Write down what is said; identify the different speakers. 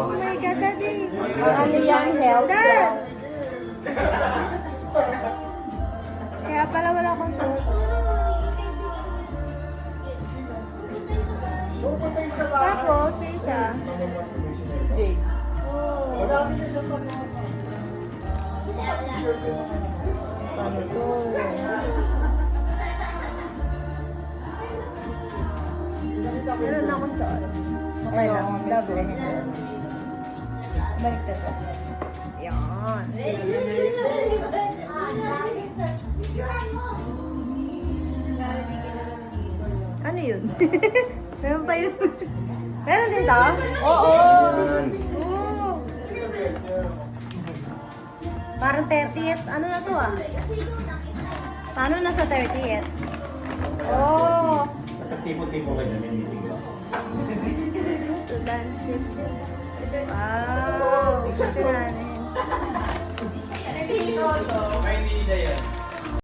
Speaker 1: Oh my God, Daddy.
Speaker 2: Ano yan, health?
Speaker 1: Dad! Kaya pala wala akong suot. Tapos, yung isa. Oh. Ano to? Meron akong suot. Okay lang, double. Balik ka to. Yan. Ano yun? Meron pa yun. Meron din to? Oo. Oo. Parang 30th. Ano na to ah? Paano nasa 30th? Oh.
Speaker 3: Tipo-tipo ka na meeting ba?
Speaker 1: So, dance tips. Wow. Ito na.